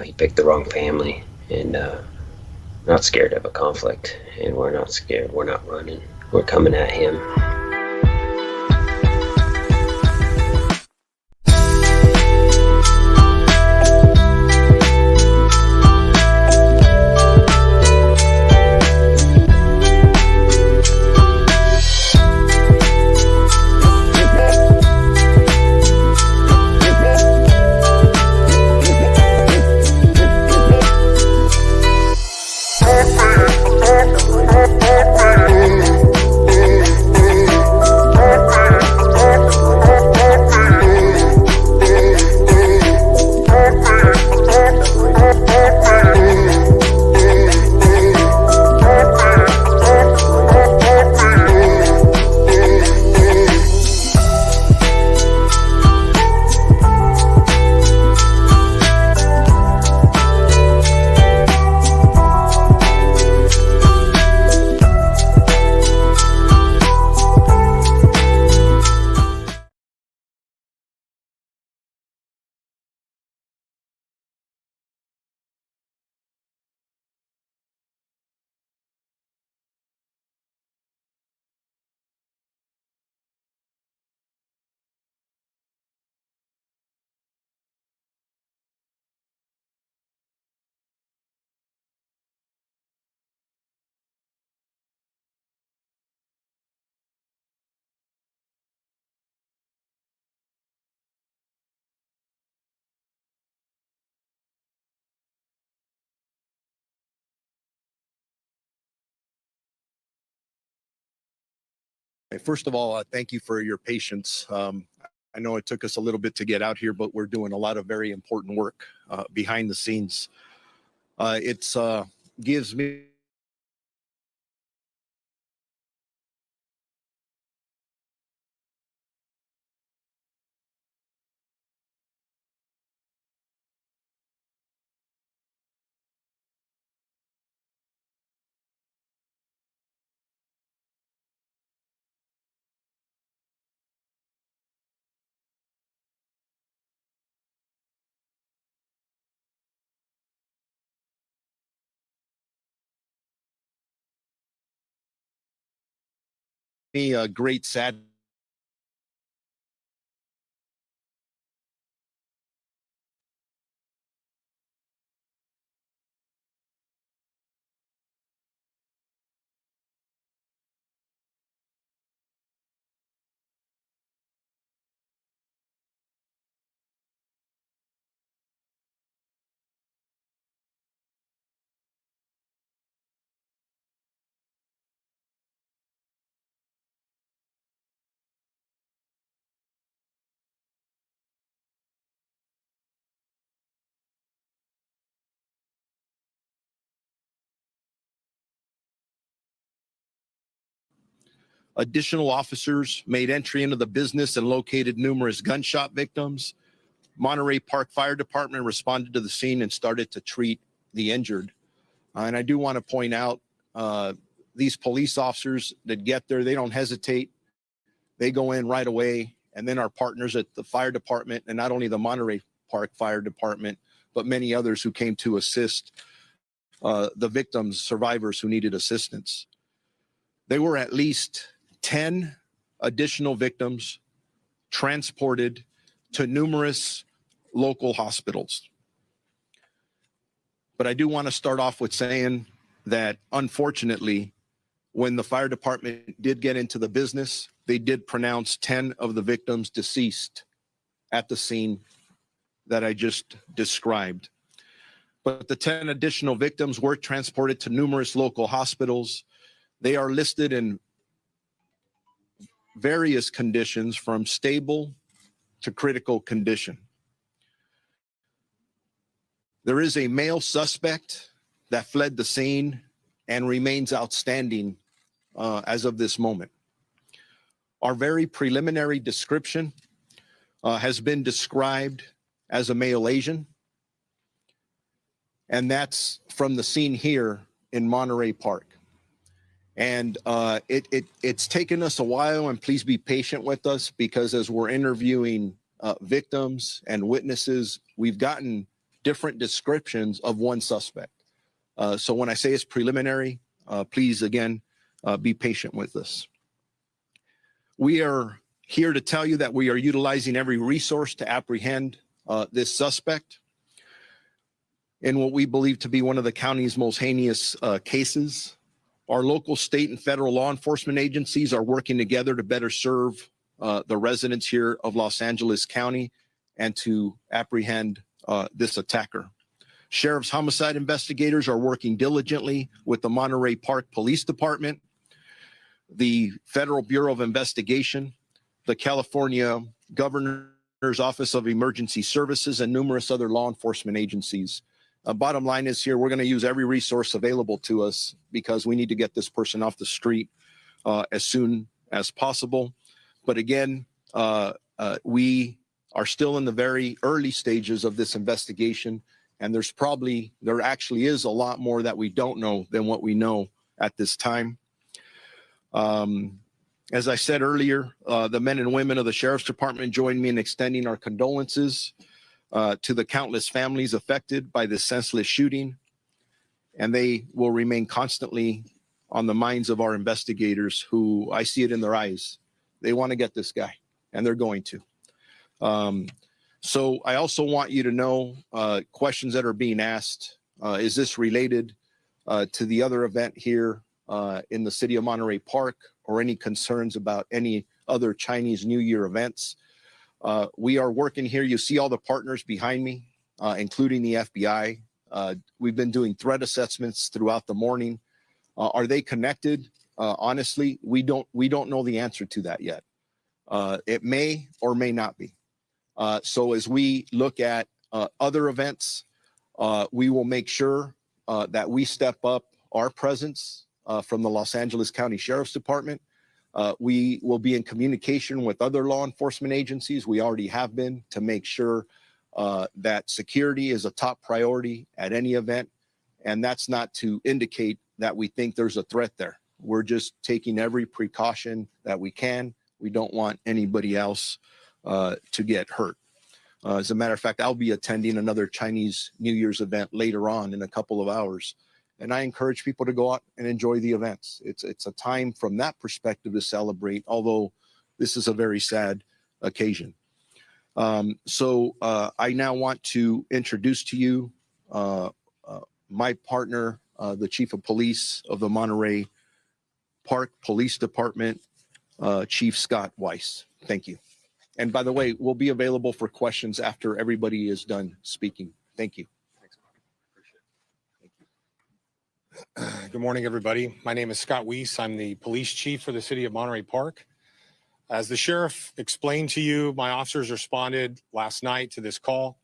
he picked the wrong family, and not scared of a conflict, and we're not scared. We're not running. We're coming at him. First of all, thank you for your patience. I know it took us a little bit to get out here, but we're doing a lot of very important work behind the scenes. It gives me a great sadness. Additional officers made entry into the business and located numerous gunshot victims. Monterey Park Fire Department responded to the scene and started to treat the injured. And I do want to point out these police officers that get there, they don't hesitate. They go in right away. And then our partners at the fire department, and not only the Monterey Park Fire Department, but many others who came to assist the victims, survivors who needed assistance. There were at least 10 additional victims transported to numerous local hospitals. But I do want to start off with saying that, unfortunately, when the fire department did get into the business, they did pronounce 10 of the victims deceased at the scene that I just described. But the 10 additional victims were transported to numerous local hospitals. They are listed in various conditions from stable to critical condition. There is a male suspect that fled the scene and remains outstanding as of this moment. Our very preliminary description has been described as a male Asian, and that's from the scene here in Monterey Park. And it's taken us a while, and please be patient with us, because as we're interviewing victims and witnesses, we've gotten different descriptions of one suspect. So when I say it's preliminary, please, again, be patient with us. We are here to tell you that we are utilizing every resource to apprehend this suspect in what we believe to be one of the county's most heinous cases. Our local, state, and federal law enforcement agencies are working together to better serve the residents here of Los Angeles County and to apprehend this attacker. Sheriff's homicide investigators are working diligently with the Monterey Park Police Department, the Federal Bureau of Investigation, the California Governor's Office of Emergency Services, and numerous other law enforcement agencies. Bottom line is here, we're going to use every resource available to us because we need to get this person off the street as soon as possible. But again, we are still in the very early stages of this investigation, and there actually is a lot more that we don't know than what we know at this time. As I said earlier, the men and women of the Sheriff's Department join me in extending our condolences to the countless families affected by this senseless shooting, and they will remain constantly on the minds of our investigators, who I see it in their eyes. They want to get this guy, and they're going to. So I also want you to know questions that are being asked. Is this related to the other event here in the city of Monterey Park, or any concerns about any other Chinese New Year events? We are working here. You see all the partners behind me, including the FBI. We've been doing threat assessments throughout the morning. Are they connected? Honestly, we don't know the answer to that yet. It may or may not be. So as we look at other events, we will make sure that we step up our presence from the Los Angeles County Sheriff's Department. We will be in communication with other law enforcement agencies. We already have been, to make sure that security is a top priority at any event. And that's not to indicate that we think there's a threat there. We're just taking every precaution that we can. We don't want anybody else to get hurt. As a matter of fact, I'll be attending another Chinese New Year's event later on in a couple of hours. And I encourage people to go out and enjoy the events. It's a time from that perspective to celebrate, although this is a very sad occasion. So I now want to introduce to you my partner, the Chief of Police of the Monterey Park Police Department, Chief Scott Weiss. Thank you. And by the way, we'll be available for questions after everybody is done speaking. Thank you. Good morning, everybody. My name is Scott Weiss. I'm the police chief for the city of Monterey Park. As the sheriff explained to you, my officers responded last night to this call.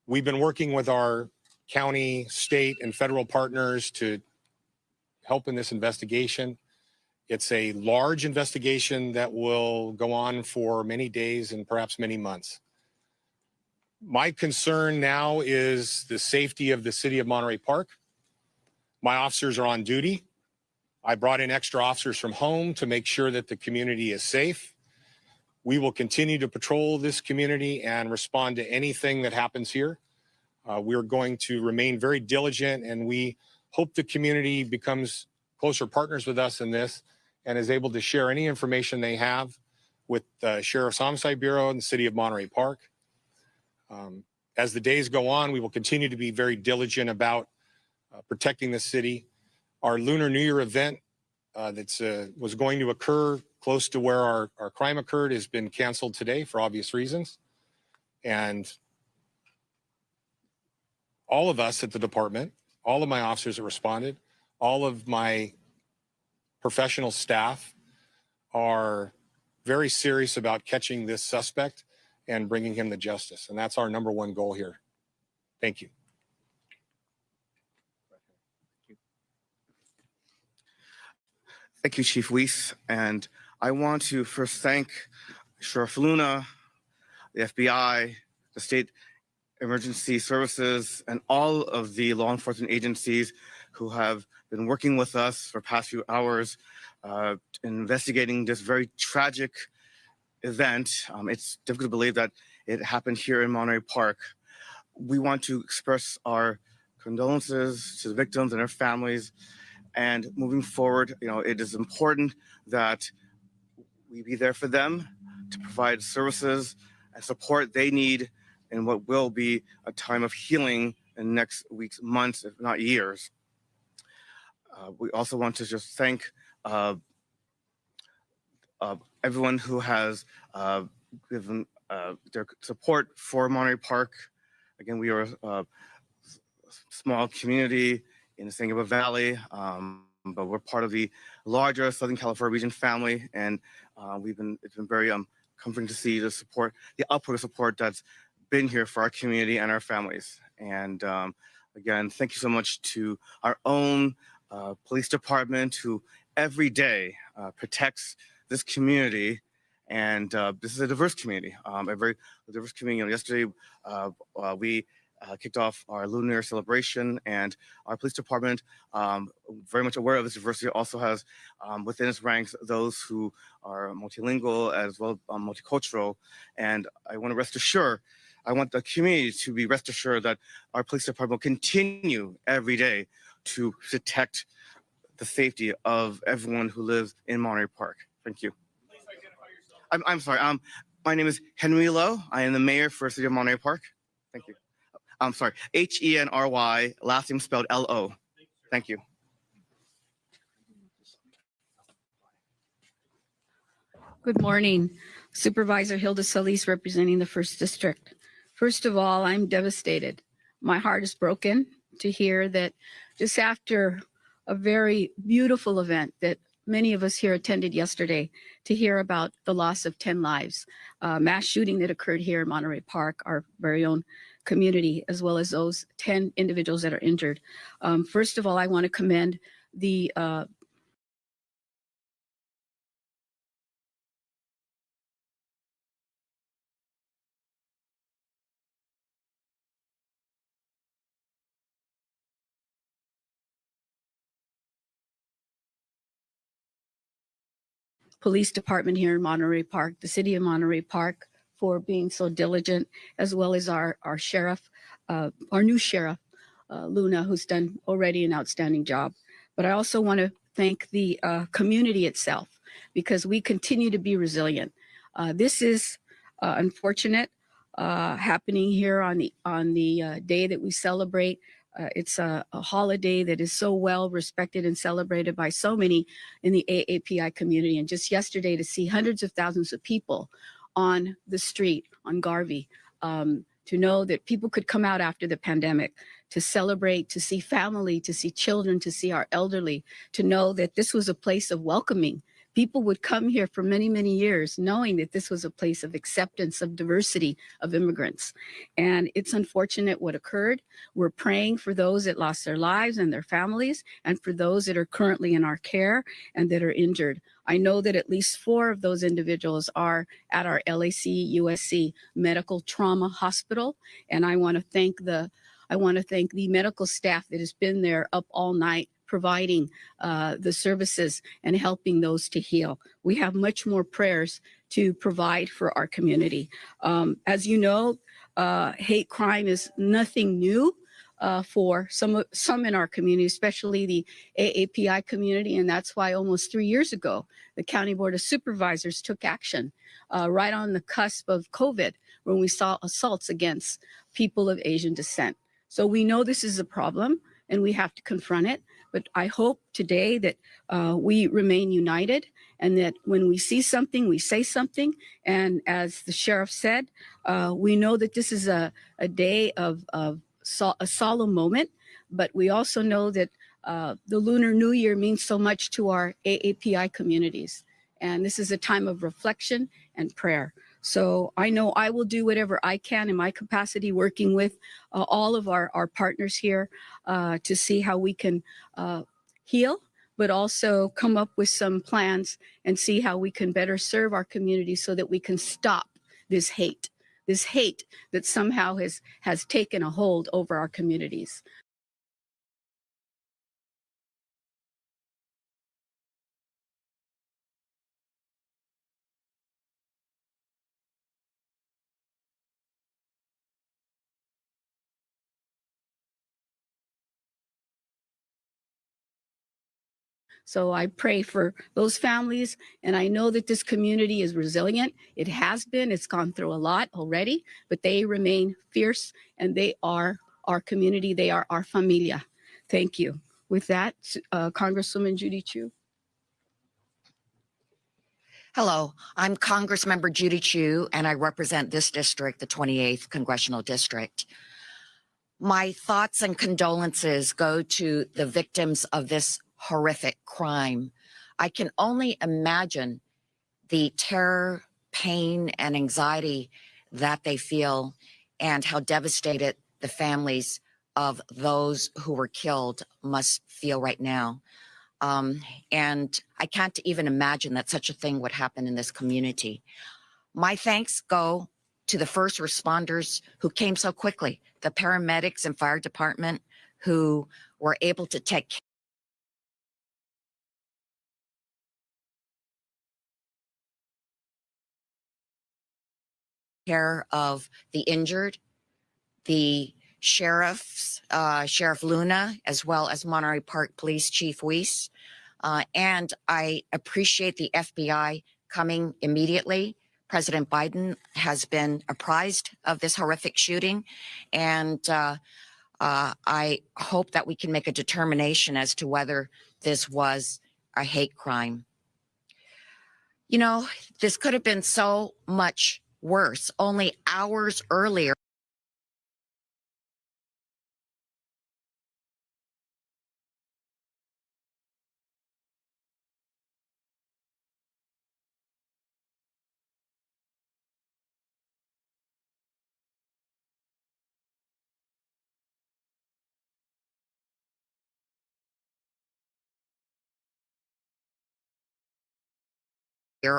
We've been working with our county, state, and federal partners to help in this investigation. It's a large investigation that will go on for many days and perhaps many months. My concern now is the safety of the city of Monterey Park. My officers are on duty. I brought in extra officers from home to make sure that the community is safe. We will continue to patrol this community and respond to anything that happens here. We're going to remain very diligent, and we hope the community becomes closer partners with us in this and is able to share any information they have with the Sheriff's Homicide Bureau and the city of Monterey Park. As the days go on, we will continue to be very diligent about protecting the city. Our Lunar New Year event that was going to occur close to where our crime occurred has been canceled today for obvious reasons. And all of us at the department, all of my officers that responded, all of my professional staff are very serious about catching this suspect and bringing him to justice. And that's our number one goal here. Thank you. Thank you, Chief Weiss. And I want to first thank Sheriff Luna, the FBI, the State Emergency Services, and all of the law enforcement agencies who have been working with us for the past few hours investigating this very tragic event. It's difficult to believe that it happened here in Monterey Park. we want to express our condolences to the victims and their families. And moving forward, it is important that we be there for them to provide services and support they need in what will be a time of healing in next weeks, months, if not years. We also want to just thank everyone who has given their support for Monterey Park. Again, we are a small community in the San Gabriel Valley, but we're part of the larger Southern California region family, and it's been very comforting to see the support, the upward support that's been here for our community and our families. And again, thank you so much to our own police department, who every day protects this community. And this is a diverse community, a very diverse community. Yesterday, we kicked off our lunar celebration, and our police department, very much aware of this diversity, also has within its ranks those who are multilingual as well as multicultural. And I want the community to be rest assured that our police department will continue every day to protect the safety of everyone who lives in Monterey Park. Thank you. Please identify yourself. I'm sorry. My name is Henry Lowe. I am the mayor for the city of Monterey Park. Thank you. I'm sorry. Henry, last name spelled Lo. Thank you. Good morning. Supervisor Hilda Solis representing the 1st District. First of all, I'm devastated. My heart is broken to hear that just after a very beautiful event that many of us here attended yesterday, to hear about the loss of 10 lives, mass shooting that occurred here in Monterey Park, our very own community, as well as those 10 individuals that are injured. First of all, I want to commend the police department here in Monterey Park, the city of Monterey Park, for being so diligent, as well as our sheriff, our new sheriff, Luna, who's done already an outstanding job. But I also want to thank the community itself, because we continue to be resilient. This is unfortunate happening here on the day that we celebrate. It's a holiday that is so well respected and celebrated by so many in the AAPI community. And just yesterday, to see hundreds of thousands of people on the street on Garvey, to know that people could come out after the pandemic to celebrate, to see family, to see children, to see our elderly, to know that this was a place of welcoming. People would come here for many, many years knowing that this was a place of acceptance, of diversity, of immigrants. And it's unfortunate what occurred. We're praying for those that lost their lives and their families, and for those that are currently in our care and that are injured. I know that at least 4 of those individuals are at our LAC USC Medical Trauma Hospital. And I want to thank the medical staff that has been there up all night, providing the services and helping those to heal. We have much more prayers to provide for our community. As you know, hate crime is nothing new for some in our community, especially the AAPI community. And that's why almost 3 years ago, the County Board of Supervisors took action right on the cusp of COVID, when we saw assaults against people of Asian descent. So we know this is a problem and we have to confront it. But I hope today that we remain united, and that when we see something, we say something. And as the sheriff said, we know that this is a day of a solemn moment, but we also know that the Lunar New Year means so much to our AAPI communities. And this is a time of reflection and prayer. So I know I will do whatever I can in my capacity, working with all of our partners here to see how we can heal, but also come up with some plans and see how we can better serve our community so that we can stop this hate that somehow has taken a hold over our communities. So I pray for those families, and I know that this community is resilient. It has been, it's gone through a lot already, but they remain fierce, and they are our community. They are our familia. Thank you. With that, Congresswoman Judy Chu. Hello, I'm Congressmember Judy Chu, and I represent this district, the 28th Congressional District. My thoughts and condolences go to the victims of this horrific crime. I can only imagine the terror, pain, and anxiety that they feel, and how devastated the families of those who were killed must feel right now. And I can't even imagine that such a thing would happen in this community. My thanks go to the first responders who came so quickly, the paramedics and fire department who were able to take care of the injured, the sheriffs, Sheriff Luna, as well as Monterey Park Police Chief Weiss. And I appreciate the FBI coming immediately. President Biden has been apprised of this horrific shooting, and I hope that we can make a determination as to whether this was a hate crime. You know, this could have been so much worse. Only hours earlier,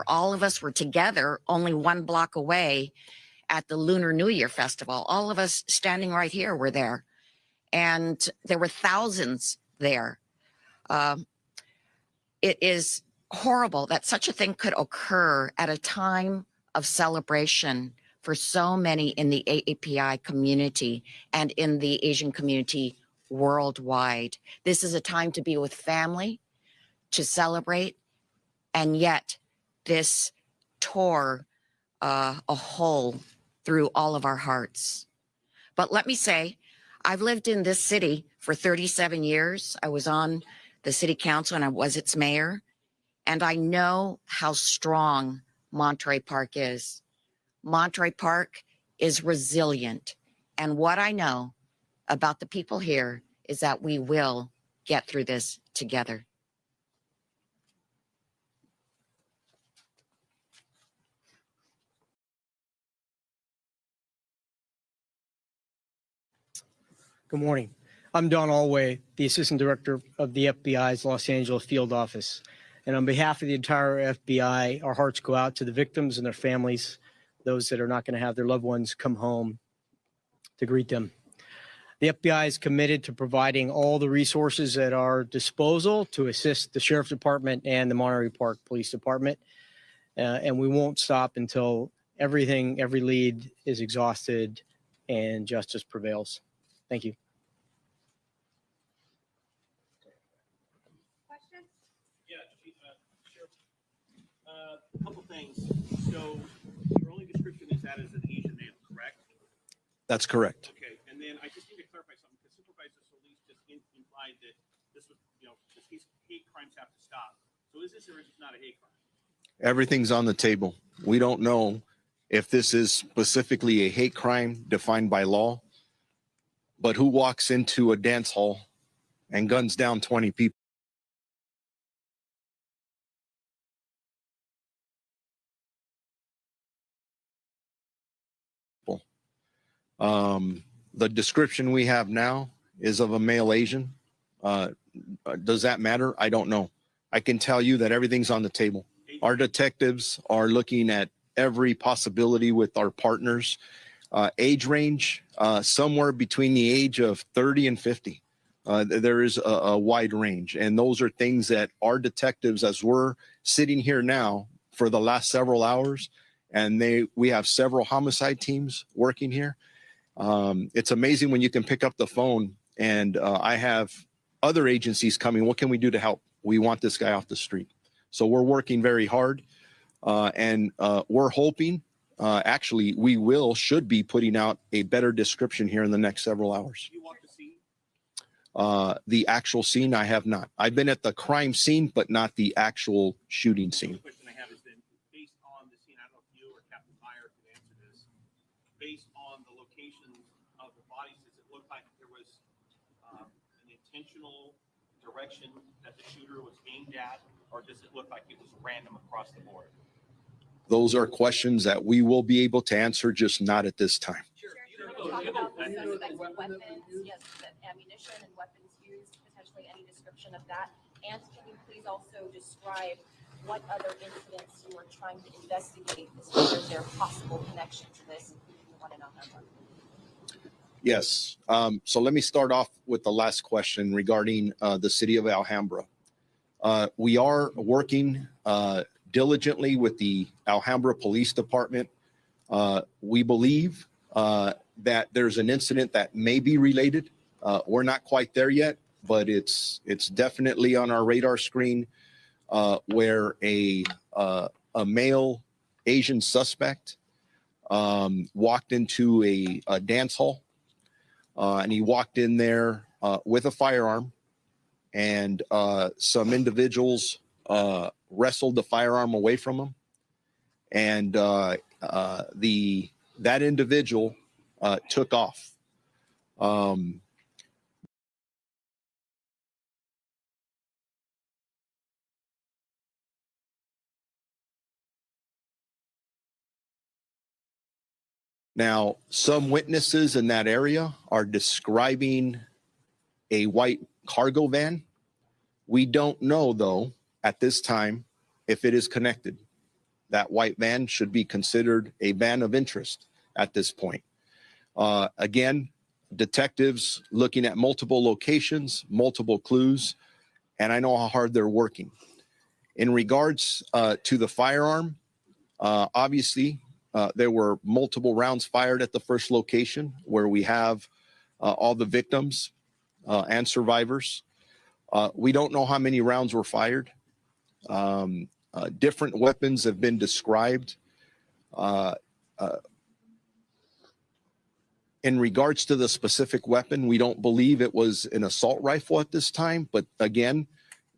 all of us were together only one block away at the Lunar New Year Festival. All of us standing right here were there, and there were thousands there. It is horrible that such a thing could occur at a time of celebration for so many in the AAPI community and in the Asian community worldwide. This is a time to be with family, to celebrate, and yet this tore a hole through all of our hearts. But let me say, I've lived in this city for 37 years. I was on the city council and I was its mayor. And I know how strong Monterey Park is. Monterey Park is resilient. And what I know about the people here is that we will get through this together. Good morning. I'm Don Alway, the Assistant Director of the FBI's Los Angeles Field Office. And on behalf of the entire FBI, our hearts go out to the victims and their families, those that are not going to have their loved ones come home to greet them. The FBI is committed to providing all the resources at our disposal to assist the Sheriff's Department and the Monterey Park Police Department. And we won't stop until every lead is exhausted and justice prevails. Thank you. A couple things. So your only description is that as an Asian male, correct? That's correct. Okay, and then I just need to clarify something because Supervisor Solis just implied that this was, these hate crimes have to stop. So is this or is this not a hate crime? Everything's on the table. We don't know if this is specifically a hate crime defined by law, but who walks into a dance hall and guns down 20 people? The description we have now is of a male Asian. Does that matter? I don't know. I can tell you that everything's on the table. Our detectives are looking at every possibility with our partners. Age range, somewhere between the age of 30 and 50. There is a wide range. And those are things that our detectives, as we're sitting here now for the last several hours, and we have several homicide teams working here. It's amazing when you can pick up the phone and I have other agencies coming. What can we do to help? We want this guy off the street. So we're working very hard, and we're hoping, actually, should be putting out a better description here in the next several hours. You walk the scene? The actual scene, I have not. I've been at the crime scene, but not the actual shooting scene. The question I have is then, based on the scene, I don't know if you or Captain Meyer can answer this, based on the location of the bodies, does it look like there was an intentional direction that the shooter was aimed at, or does it look like it was random across the board? Those are questions that we will be able to answer, just not at this time. Talk about the suspect's weapons, yes, the ammunition and weapons used, potentially any description of that. And can you please also describe what other incidents you are trying to investigate as far as their possible connection to this, including the one in Alhambra? Yes. So let me start off with the last question regarding the city of Alhambra. We are working diligently with the Alhambra Police Department. We believe that there's an incident that may be related. We're not quite there yet, but it's definitely on our radar screen, where a male Asian suspect walked into a dance hall, and he walked in there with a firearm, and some individuals wrestled the firearm away from him, and that individual took off. Now, some witnesses in that area are describing a white cargo van. We don't know, though, at this time, if it is connected. That white van should be considered a van of interest at this point. Again, detectives looking at multiple locations, multiple clues, and I know how hard they're working. In regards to the firearm, obviously, there were multiple rounds fired at the first location where we have all the victims and survivors. We don't know how many rounds were fired. Different weapons have been described. In regards to the specific weapon, we don't believe it was an assault rifle at this time, but again,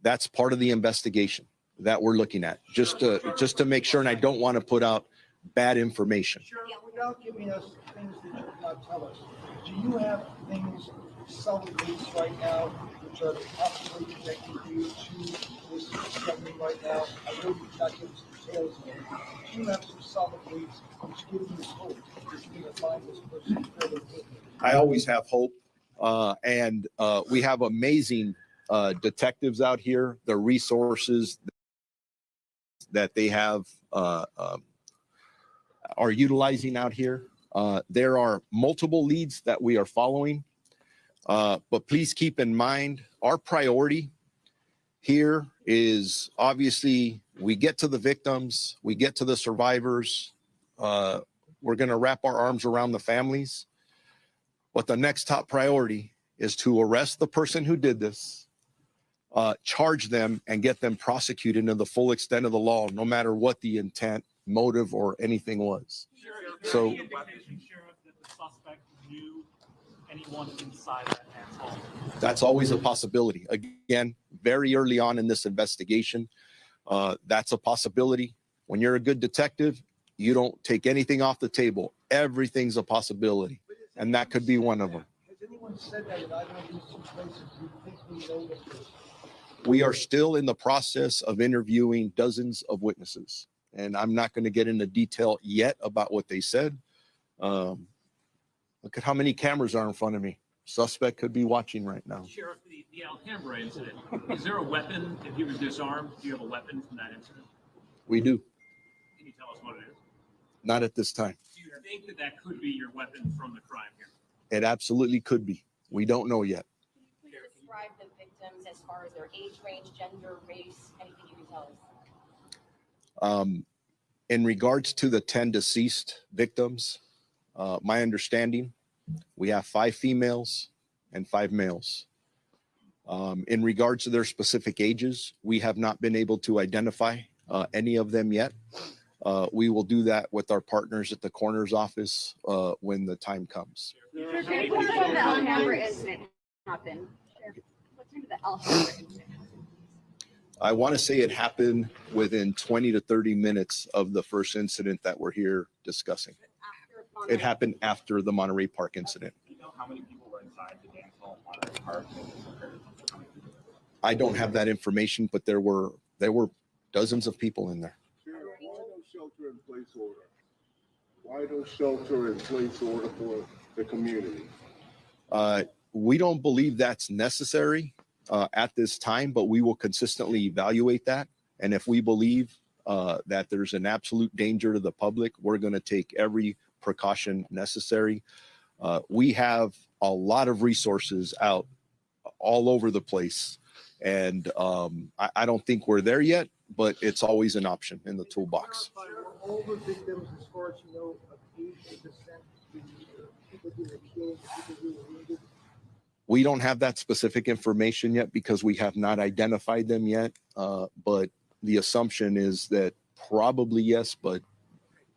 that's part of the investigation that we're looking at, just to make sure, and I don't want to put out bad information. Yeah, without giving us things that you cannot tell us, do you have things, solid leads right now, which are possibly connecting you to this discovery right now? I know you've not given us details yet. Do you have some solid leads which give you hope that you're going to find this person fairly quickly? I always have hope, and we have amazing detectives out here. The resources that they have are utilizing out here. There are multiple leads that we are following, but please keep in mind our priority here is obviously we get to the victims, we get to the survivors. We're going to wrap our arms around the families, but the next top priority is to arrest the person who did this, charge them, and get them prosecuted to the full extent of the law, no matter what the intent, motive, or anything was. So, Any indication, Sheriff, that the suspect knew anyone inside that dance hall? that's always a possibility. Again, very early on in this investigation, that's a possibility. When you're a good detective, you don't take anything off the table. Everything's a possibility, and that could be one of them. Has anyone said that in either of these two places? Do you think we know this person? We are still in the process of interviewing dozens of witnesses, and I'm not going to get into detail yet about what they said. Look at how many cameras are in front of me. Suspect could be watching right now. Sheriff, the Alhambra incident, is there a weapon? If he was disarmed, do you have a weapon from that incident? We do. Can you tell us what it is? Not at this time. Do you think that that could be your weapon from the crime here? It absolutely could be. We don't know yet. Can you please describe the victims as far as their age range, gender, race, anything you can tell us? In regards to the 10 deceased victims, my understanding, we have 5 females and 5 males. In regards to their specific ages, we have not been able to identify any of them yet. We will do that with our partners at the coroner's office when the time comes. Sure, can you talk about the Alhambra incident happened? What time did the Alhambra incident happen? I want to say it happened within 20 to 30 minutes of the first incident that we're here discussing. It happened after the Monterey Park incident. Do you know how many people were inside the dance hall in Monterey Park? I don't have that information, but there were dozens of people in there. Why no shelter in place order? Why no shelter in place order for the community? We don't believe that's necessary at this time, but we will consistently evaluate that. And if we believe that there's an absolute danger to the public, we're going to take every precaution necessary. We have a lot of resources out all over the place. And I don't think we're there yet, but it's always an option in the toolbox. All the victims, as far as you know, of Asian descent, the people who were killed, people who were wounded? We don't have that specific information yet because we have not identified them yet. But the assumption is that probably yes, but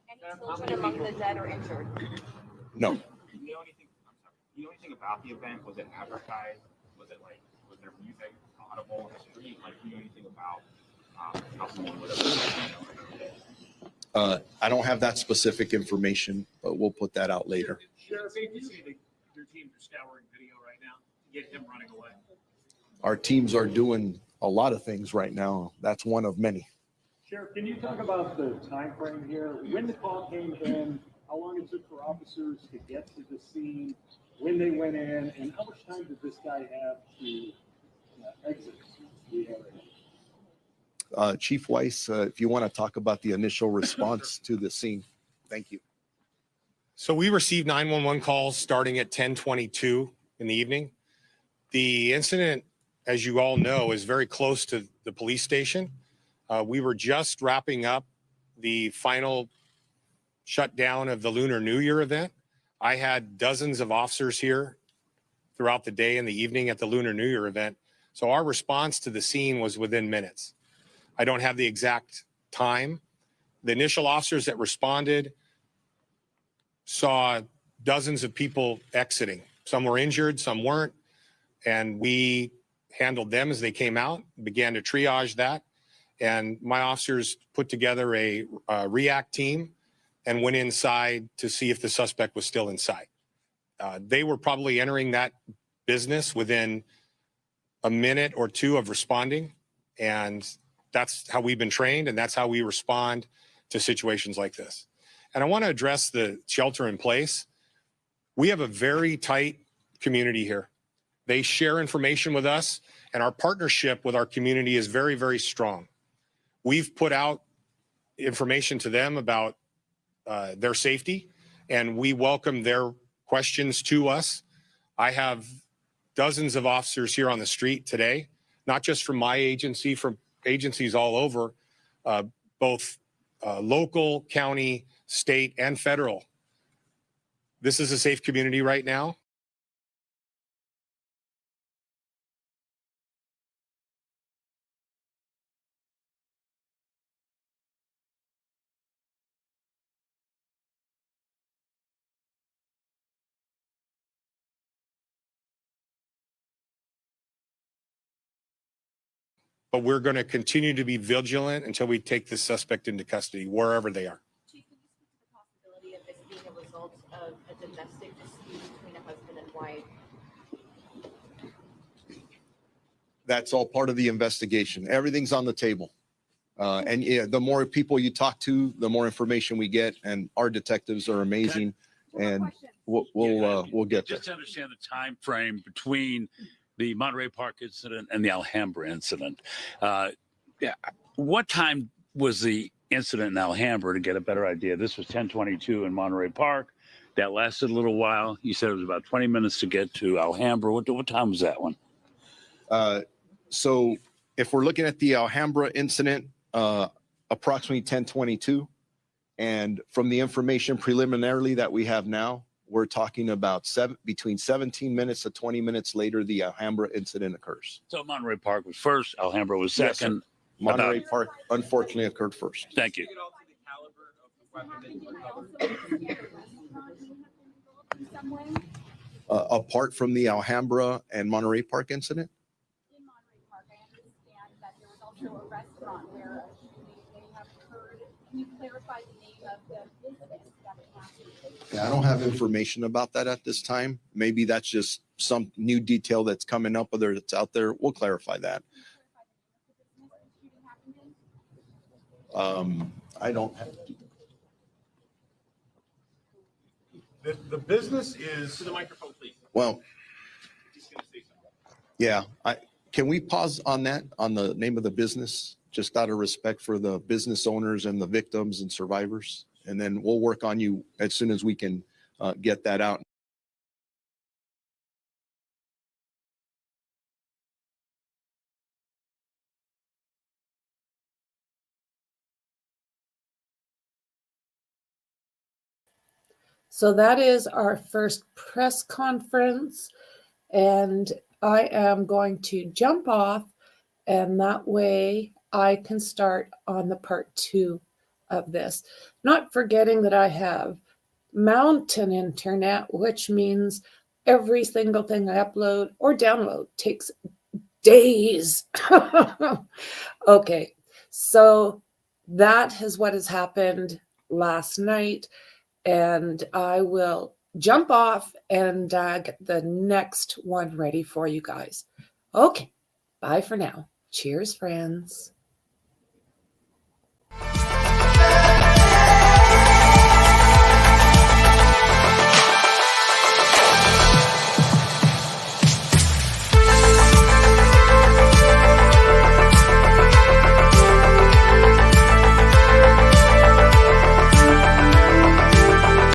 Any children among the dead or injured? no. Do you know anything? I'm sorry. Do you know anything about the event? Was it advertised? Was it like, was there music audible on the street? Like, do you know anything about how someone would have? I don't have that specific information, but we'll put that out later. Sheriff, safe to say that your teams are scouring video right now to get him running away. Our teams are doing a lot of things right now. That's one of many. Sheriff, can you talk about the time frame here? When the call came in, how long it took for officers to get to the scene, when they went in, and how much time did this guy have to exit the area? Chief Weiss, if you want to talk about the initial response to the scene. Thank you. So we received 911 calls starting at 10:22 in the evening. The incident, as you all know, is very close to the police station. We were just wrapping up the final shutdown of the Lunar New Year event. I had dozens of officers here throughout the day and the evening at the Lunar New Year event. So our response to the scene was within minutes. I don't have the exact time. The initial officers that responded saw dozens of people exiting. Some were injured, some weren't. And we handled them as they came out, began to triage that. And my officers put together a react team and went inside to see if the suspect was still inside. They were probably entering that business within a minute or two of responding. And that's how we've been trained, and that's how we respond to situations like this. And I want to address the shelter in place. We have a very tight community here. They share information with us, and our partnership with our community is very, very strong. We've put out information to them about their safety, and we welcome their questions to us. I have dozens of officers here on the street today, not just from my agency, from agencies all over, both local, county, state, and federal. This is a safe community right now. But we're going to continue to be vigilant until we take this suspect into custody, wherever they are. Chief, can you speak to the possibility of this being a result of a domestic dispute between a husband and wife? That's all part of the investigation. Everything's on the table. And yeah, the more people you talk to, the more information we get, and our detectives are amazing. And we'll get there. Just to understand the time frame between the Monterey Park incident and the Alhambra incident. What time was the incident in Alhambra, to get a better idea? This was 10:22 in Monterey Park. That lasted a little while. You said it was about 20 minutes to get to Alhambra. What time was that one? So if we're looking at the Alhambra incident, approximately 10:22. And from the information preliminarily that we have now, we're talking about between 17 minutes to 20 minutes later, the Alhambra incident occurs. So Monterey Park was first, Alhambra was Yes, sir. second. Monterey Park unfortunately occurred first. Thank you. Apart from the Alhambra and Monterey Park incident? In Monterey Park, I understand that there was also a restaurant where a shooting may have occurred. Can you clarify the name of the business that it happened? Yeah, I don't have information about that at this time. Maybe that's just some new detail that's coming up, whether it's out there. We'll clarify that. I don't have. The business is. To the microphone, please. Well, He's gonna say something. yeah, can we pause on that, on the name of the business, just out of respect for the business owners and the victims and survivors? And then we'll work on you as soon as we can get that out. So that is our first press conference, and I am going to jump off, and that way I can start on the part 2 of this. Not forgetting that I have mountain internet, which means every single thing I upload or download takes days. Okay, so that is what has happened last night. And I will jump off and get the next one ready for you guys. Okay, bye for now. Cheers, friends.